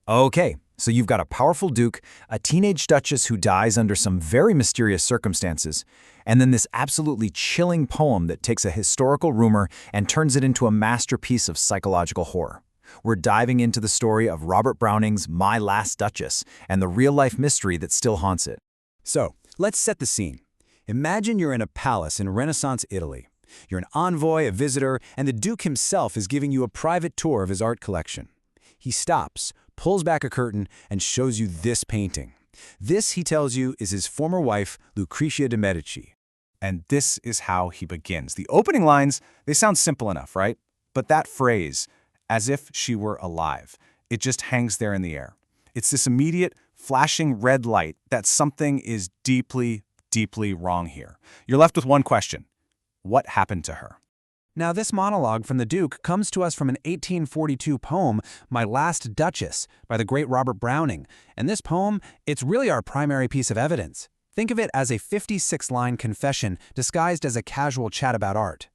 Okay, so you've got a powerful duke, a teenage duchess who dies under some very mysterious circumstances, and then this absolutely chilling poem that takes a historical rumor and turns it into a masterpiece of psychological horror. We're diving into the story of Robert Browning's My Last Duchess and the real-life mystery that still haunts it. So, let's set the scene. Imagine you're in a palace in Renaissance Italy. You're an envoy, a visitor, and the Duke himself is giving you a private tour of his art collection. He stops, pulls back a curtain, and shows you this painting. This, he tells you, is his former wife, Lucrezia de Medici. And this is how he begins. The opening lines, they sound simple enough, right? But that phrase, as if she were alive, it just hangs there in the air. It's this immediate, flashing red light that something is deeply, deeply wrong here. You're left with one question. What happened to her? Now, this monologue from the Duke comes to us from an 1842 poem, My Last Duchess, by the great Robert Browning. And this poem, it's really our primary piece of evidence. Think of it as a 56-line confession disguised as a casual chat about art.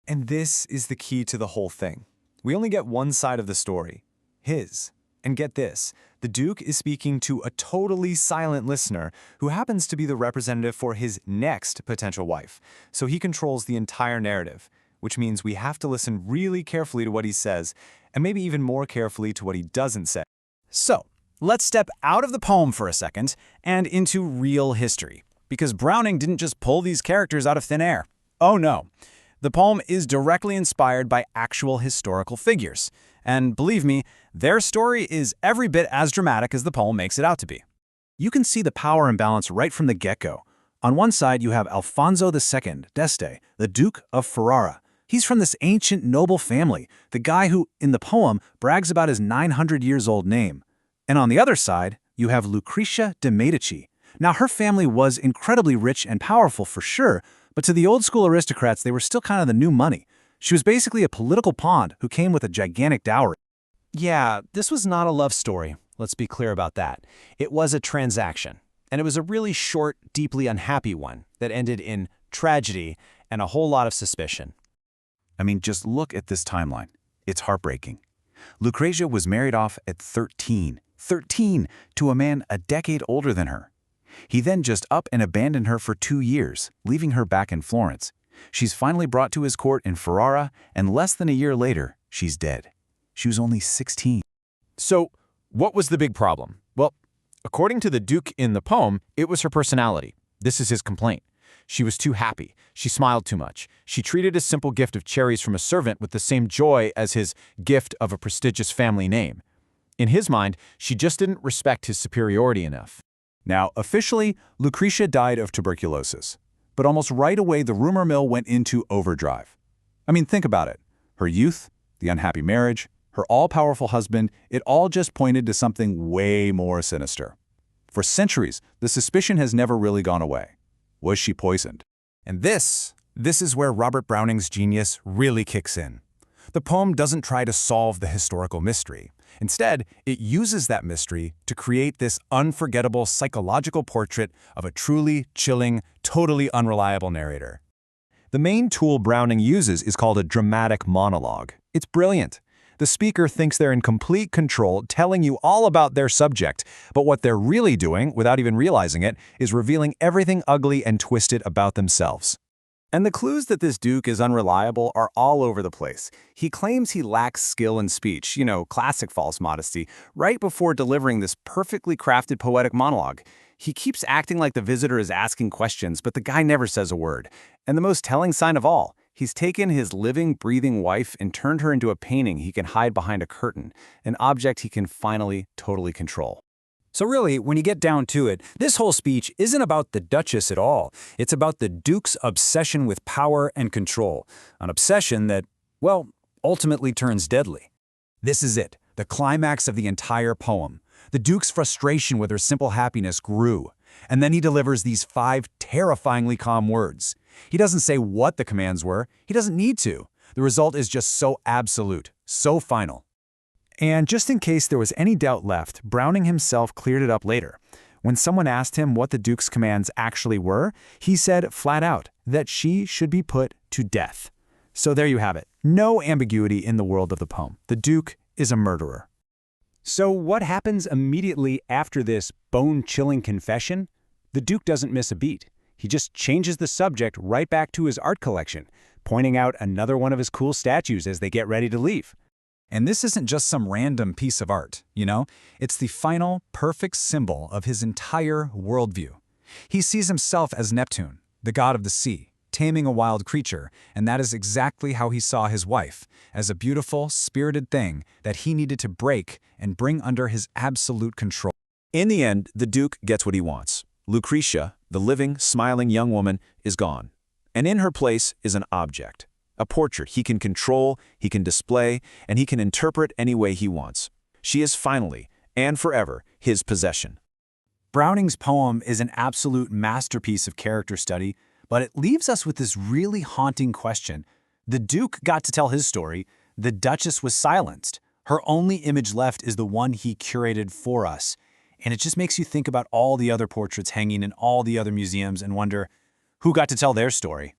And this is the key to the whole thing. We only get one side of the story, his. And get this, the Duke is speaking to a totally silent listener who happens to be the representative for his next potential wife. So he controls the entire narrative, which means we have to listen really carefully to what he says, and maybe even more carefully to what he doesn't say. So, let's step out of the poem for a second and into real history, because Browning didn't just pull these characters out of thin air. Oh no. The poem is directly inspired by actual historical figures. And believe me, their story is every bit as dramatic as the poem makes it out to be. You can see the power imbalance right from the get-go. On one side, you have Alfonso II d'Este, the Duke of Ferrara. He's from this ancient noble family, the guy who, in the poem, brags about his 900-years-old name. And on the other side, you have Lucrezia de Medici. Now, her family was incredibly rich and powerful for sure, but to the old-school aristocrats, they were still kind of the new money. She was basically a political pawn who came with a gigantic dowry. Yeah, this was not a love story. Let's be clear about that. It was a transaction. And it was a really short, deeply unhappy one that ended in tragedy and a whole lot of suspicion. I mean, just look at this timeline. It's heartbreaking. Lucrezia was married off at 13 to a man a decade older than her. He then just up and abandoned her for 2 years, leaving her back in Florence. She's finally brought to his court in Ferrara, and less than a year later, she's dead. She was only 16. So, what was the big problem? Well, according to the Duke in the poem, it was her personality. This is his complaint. She was too happy. She smiled too much. She treated a simple gift of cherries from a servant with the same joy as his gift of a prestigious family name. In his mind, she just didn't respect his superiority enough. Now, officially, Lucrezia died of tuberculosis. But almost right away, the rumor mill went into overdrive. I mean, think about it. Her youth, the unhappy marriage, her all-powerful husband, it all just pointed to something way more sinister. For centuries, the suspicion has never really gone away. Was she poisoned? And this is where Robert Browning's genius really kicks in. The poem doesn't try to solve the historical mystery. Instead, it uses that mystery to create this unforgettable psychological portrait of a truly chilling, totally unreliable narrator. The main tool Browning uses is called a dramatic monologue. It's brilliant. The speaker thinks they're in complete control, telling you all about their subject, but what they're really doing, without even realizing it, is revealing everything ugly and twisted about themselves. And the clues that this Duke is unreliable are all over the place. He claims he lacks skill in speech, classic false modesty, right before delivering this perfectly crafted poetic monologue. He keeps acting like the visitor is asking questions, but the guy never says a word. And the most telling sign of all, he's taken his living, breathing wife and turned her into a painting he can hide behind a curtain, an object he can finally totally control. So really, when you get down to it, this whole speech isn't about the Duchess at all. It's about the Duke's obsession with power and control, an obsession that, well, ultimately turns deadly. This is it, the climax of the entire poem. The Duke's frustration with her simple happiness grew, and then he delivers these 5 terrifyingly calm words. He doesn't say what the commands were. He doesn't need to. The result is just so absolute, so final. And just in case there was any doubt left, Browning himself cleared it up later. When someone asked him what the Duke's commands actually were, he said flat out that she should be put to death. So there you have it. No ambiguity in the world of the poem. The Duke is a murderer. So what happens immediately after this bone-chilling confession? The Duke doesn't miss a beat. He just changes the subject right back to his art collection, pointing out another one of his cool statues as they get ready to leave. And this isn't just some random piece of art, you know? It's the final, perfect symbol of his entire worldview. He sees himself as Neptune, the god of the sea, taming a wild creature, and that is exactly how he saw his wife, as a beautiful, spirited thing that he needed to break and bring under his absolute control. In the end, the Duke gets what he wants. Lucrezia, the living, smiling young woman, is gone. And in her place is an object. A portrait he can control, he can display, and he can interpret any way he wants. She is finally, and forever, his possession. Browning's poem is an absolute masterpiece of character study, but it leaves us with this really haunting question. The Duke got to tell his story, the Duchess was silenced. Her only image left is the one he curated for us. And it just makes you think about all the other portraits hanging in all the other museums and wonder, who got to tell their story?